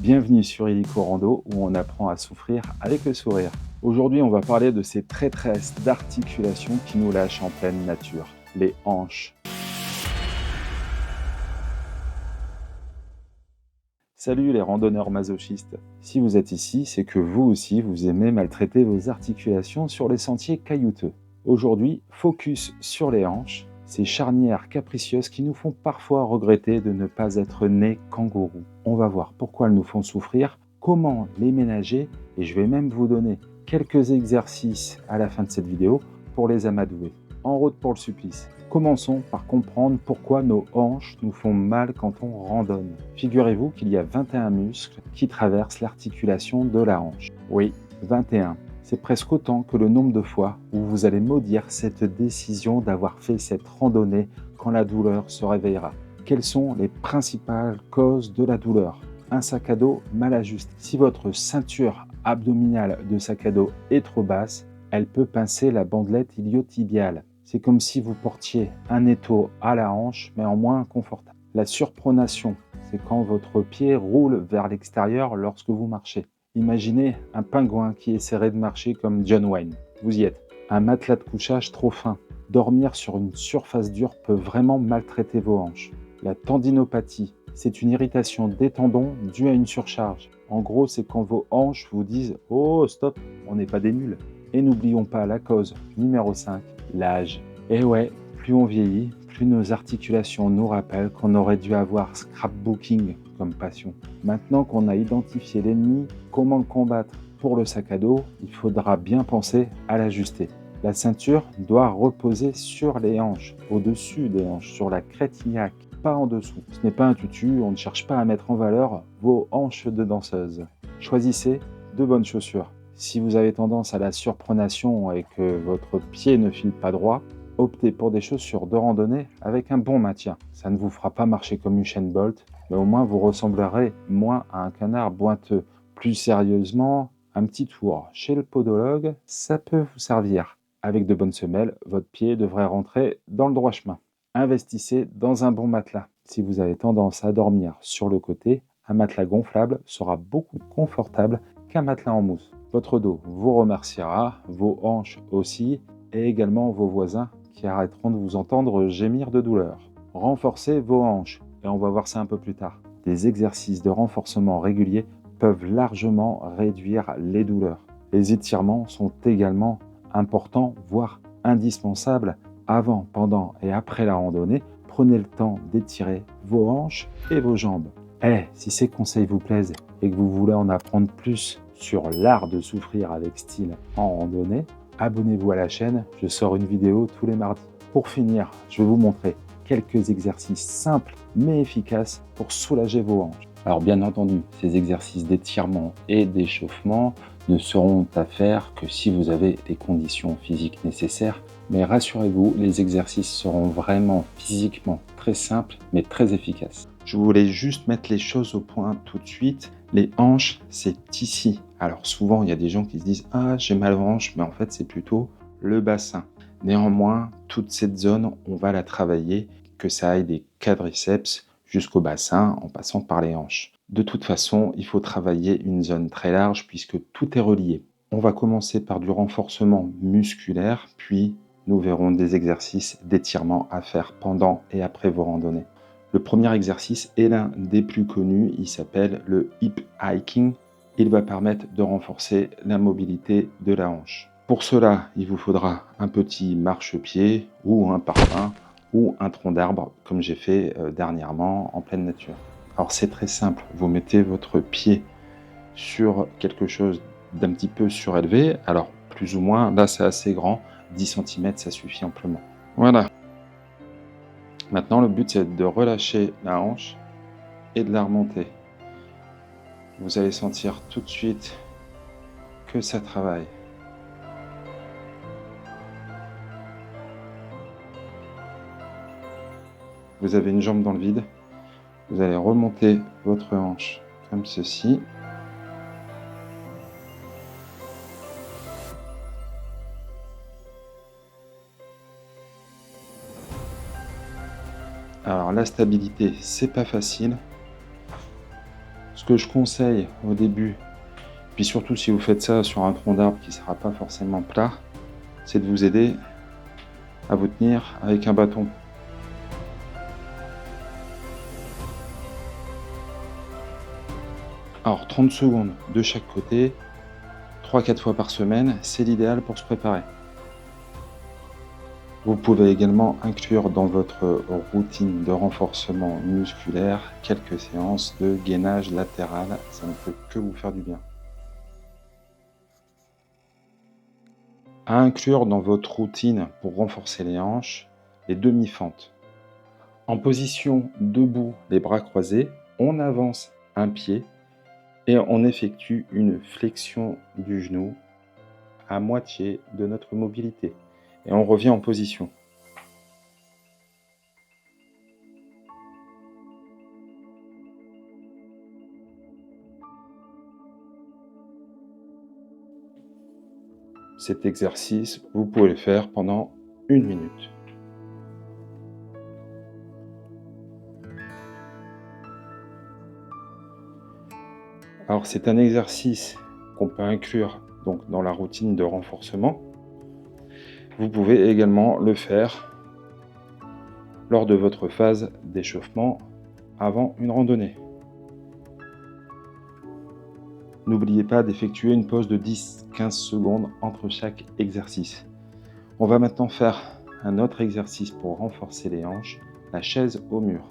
Bienvenue sur Illico Rando où on apprend à souffrir avec le sourire. Aujourd'hui, on va parler de ces traîtresses d'articulation qui nous lâchent en pleine nature, les hanches. Salut les randonneurs masochistes. Si vous êtes ici, c'est que vous aussi, vous aimez maltraiter vos articulations sur les sentiers caillouteux. Aujourd'hui, focus sur les hanches, ces charnières capricieuses qui nous font parfois regretter de ne pas être nés kangourous. On va voir pourquoi elles nous font souffrir, comment les ménager, et je vais même vous donner quelques exercices à la fin de cette vidéo pour les amadouer. En route pour le supplice. Commençons par comprendre pourquoi nos hanches nous font mal quand on randonne. Figurez-vous qu'il y a 21 muscles qui traversent l'articulation de la hanche. Oui, 21. C'est presque autant que le nombre de fois où vous allez maudire cette décision d'avoir fait cette randonnée quand la douleur se réveillera. Quelles sont les principales causes de la douleur? Un sac à dos mal ajusté. Si votre ceinture abdominale de sac à dos est trop basse, elle peut pincer la bandelette iliotibiale. C'est comme si vous portiez un étau à la hanche, mais en moins confortable. La surpronation, c'est quand votre pied roule vers l'extérieur lorsque vous marchez. Imaginez un pingouin qui essaierait de marcher comme John Wayne. Vous y êtes. Un matelas de couchage trop fin. Dormir sur une surface dure peut vraiment maltraiter vos hanches. La tendinopathie, c'est une irritation des tendons due à une surcharge. En gros, c'est quand vos hanches vous disent « Oh, stop, on n'est pas des nuls ». Et n'oublions pas la cause numéro 5, l'âge. Et ouais, plus on vieillit, plus nos articulations nous rappellent qu'on aurait dû avoir scrapbooking comme passion. Maintenant qu'on a identifié l'ennemi, comment le combattre? Pour le sac à dos, il faudra bien penser à l'ajuster. La ceinture doit reposer sur les hanches, au-dessus des hanches, sur la crête iliaque, pas en dessous. Ce n'est pas un tutu, on ne cherche pas à mettre en valeur vos hanches de danseuse. Choisissez de bonnes chaussures. Si vous avez tendance à la surpronation et que votre pied ne file pas droit, optez pour des chaussures de randonnée avec un bon maintien. Ça ne vous fera pas marcher comme Usain Bolt, mais au moins vous ressemblerez moins à un canard boiteux. Plus sérieusement, un petit tour chez le podologue, ça peut vous servir. Avec de bonnes semelles, votre pied devrait rentrer dans le droit chemin. Investissez dans un bon matelas. Si vous avez tendance à dormir sur le côté, un matelas gonflable sera beaucoup plus confortable qu'un matelas en mousse. Votre dos vous remerciera, vos hanches aussi, et également vos voisins qui arrêteront de vous entendre gémir de douleur. Renforcez vos hanches, et on va voir ça un peu plus tard. Des exercices de renforcement réguliers peuvent largement réduire les douleurs. Les étirements sont également importants, voire indispensables avant, pendant et après la randonnée. Prenez le temps d'étirer vos hanches et vos jambes. Si ces conseils vous plaisent et que vous voulez en apprendre plus sur l'art de souffrir avec style en randonnée, abonnez-vous à la chaîne, je sors une vidéo tous les mardis. Pour finir, je vais vous montrer quelques exercices simples mais efficaces pour soulager vos hanches. Alors bien entendu, ces exercices d'étirement et d'échauffement ne seront à faire que si vous avez les conditions physiques nécessaires. Mais rassurez-vous, les exercices seront vraiment physiquement très simples mais très efficaces. Je voulais juste mettre les choses au point tout de suite. Les hanches, c'est ici. Alors souvent, il y a des gens qui se disent « Ah, j'ai mal aux hanches », mais en fait, c'est plutôt le bassin. Néanmoins, toute cette zone, on va la travailler, que ça aille des quadriceps jusqu'au bassin en passant par les hanches. De toute façon, il faut travailler une zone très large puisque tout est relié. On va commencer par du renforcement musculaire, puis nous verrons des exercices d'étirement à faire pendant et après vos randonnées. Le premier exercice est l'un des plus connus, il s'appelle le hip hiking. Il va permettre de renforcer la mobilité de la hanche. Pour cela, il vous faudra un petit marchepied ou un parpaing ou un tronc d'arbre comme j'ai fait dernièrement en pleine nature. Alors c'est très simple, vous mettez votre pied sur quelque chose d'un petit peu surélevé, alors plus ou moins, là c'est assez grand, 10 cm ça suffit amplement. Voilà. Maintenant le but c'est de relâcher la hanche et de la remonter. Vous allez sentir tout de suite que ça travaille. Vous avez une jambe dans le vide, vous allez remonter votre hanche comme ceci. Alors la stabilité, c'est pas facile. Ce Ce que je conseille au début, puis surtout si vous faites ça sur un tronc d'arbre qui ne sera pas forcément plat, c'est de vous aider à vous tenir avec un bâton. Alors 30 secondes de chaque côté, 3-4 fois par semaine, c'est l'idéal pour se préparer. Vous pouvez également inclure dans votre routine de renforcement musculaire quelques séances de gainage latéral, ça ne peut que vous faire du bien. À inclure dans votre routine pour renforcer les hanches, les demi-fentes. En position debout, les bras croisés, on avance un pied et on effectue une flexion du genou à moitié de notre mobilité. Et on revient en position. Cet exercice, vous pouvez le faire pendant 1 minute. Alors c'est un exercice qu'on peut inclure donc dans la routine de renforcement. Vous pouvez également le faire lors de votre phase d'échauffement avant une randonnée. N'oubliez pas d'effectuer une pause de 10-15 secondes entre chaque exercice. On va maintenant faire un autre exercice pour renforcer les hanches, la chaise au mur.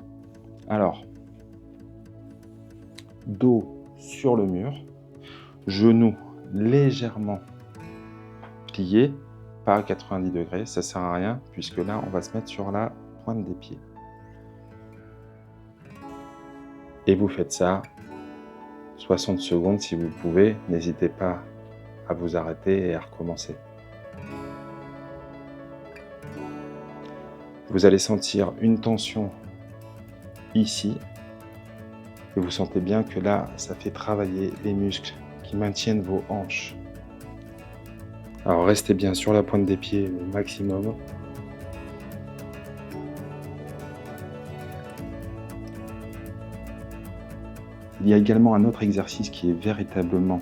Alors, dos sur le mur, genoux légèrement pliés, pas à 90 degrés, ça sert à rien puisque là on va se mettre sur la pointe des pieds. Et vous faites ça 60 secondes si vous pouvez, n'hésitez pas à vous arrêter et à recommencer. Vous allez sentir une tension ici et vous sentez bien que là, ça fait travailler les muscles qui maintiennent vos hanches. Alors restez bien sur la pointe des pieds au maximum. Il y a également un autre exercice qui est véritablement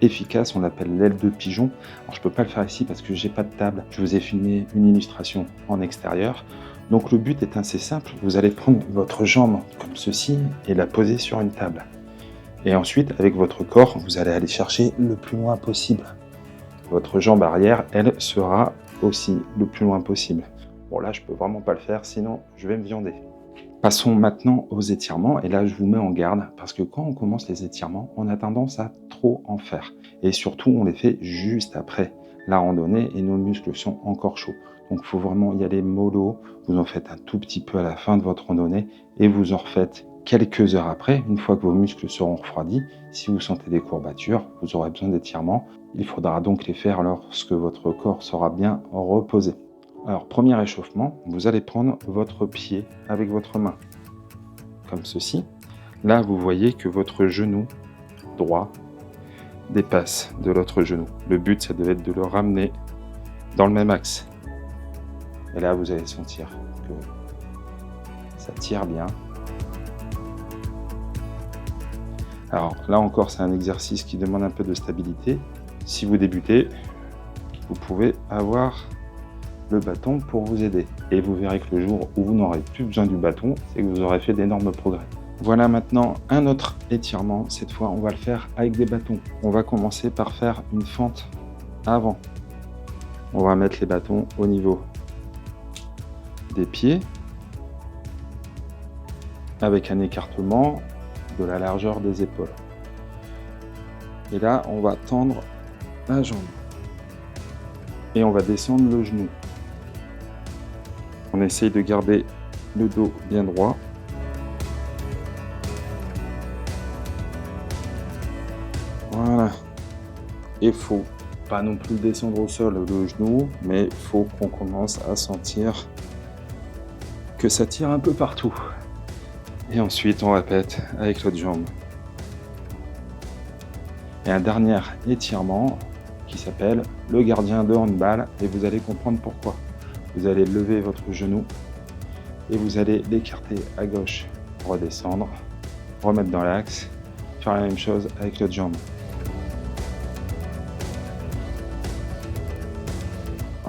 efficace, on l'appelle l'aile de pigeon. Alors je ne peux pas le faire ici parce que j'ai pas de table. Je vous ai filmé une illustration en extérieur. Donc le but est assez simple, vous allez prendre votre jambe comme ceci et la poser sur une table. Et ensuite, avec votre corps, vous allez aller chercher le plus loin possible. Votre jambe arrière, elle, sera aussi le plus loin possible. Bon là, je peux vraiment pas le faire, sinon je vais me viander. Passons maintenant aux étirements, et là je vous mets en garde, parce que quand on commence les étirements, on a tendance à trop en faire. Et surtout, on les fait juste après la randonnée, et nos muscles sont encore chauds. Donc il faut vraiment y aller mollo, vous en faites un tout petit peu à la fin de votre randonnée, et vous en refaites quelques heures après, une fois que vos muscles seront refroidis. Si vous sentez des courbatures, vous aurez besoin d'étirements. Il faudra donc les faire lorsque votre corps sera bien reposé. Alors, premier échauffement, vous allez prendre votre pied avec votre main, comme ceci. Là, vous voyez que votre genou droit dépasse de l'autre genou. Le but, ça devait être de le ramener dans le même axe. Et là, vous allez sentir que ça tire bien. Alors là encore, c'est un exercice qui demande un peu de stabilité. Si vous débutez, vous pouvez avoir le bâton pour vous aider. Et vous verrez que le jour où vous n'aurez plus besoin du bâton, c'est que vous aurez fait d'énormes progrès. Voilà maintenant un autre étirement. Cette fois, on va le faire avec des bâtons. On va commencer par faire une fente avant. On va mettre les bâtons au niveau des pieds, avec un écartement de la largeur des épaules. Et là, on va tendre la jambe. Et on va descendre le genou. On essaye de garder le dos bien droit. Voilà. Et faut pas non plus descendre au sol le genou, mais faut qu'on commence à sentir que ça tire un peu partout. Et ensuite, on répète avec l'autre jambe. Et un dernier étirement qui s'appelle le gardien de handball, et vous allez comprendre pourquoi. Vous allez lever votre genou et vous allez l'écarter à gauche, redescendre, remettre dans l'axe. Il faire la même chose avec l'autre jambe.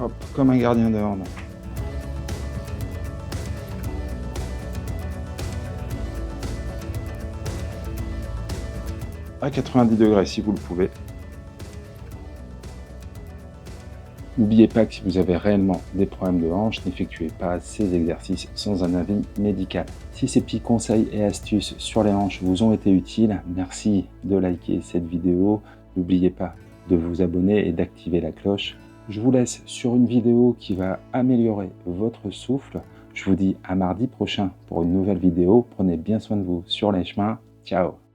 Hop, comme un gardien de hand. À 90 degrés si vous le pouvez. N'oubliez pas que si vous avez réellement des problèmes de hanche, n'effectuez pas ces exercices sans un avis médical. Si ces petits conseils et astuces sur les hanches vous ont été utiles, merci de liker cette vidéo. N'oubliez pas de vous abonner et d'activer la cloche. Je vous laisse sur une vidéo qui va améliorer votre souffle. Je vous dis à mardi prochain pour une nouvelle vidéo. Prenez bien soin de vous sur les chemins. Ciao!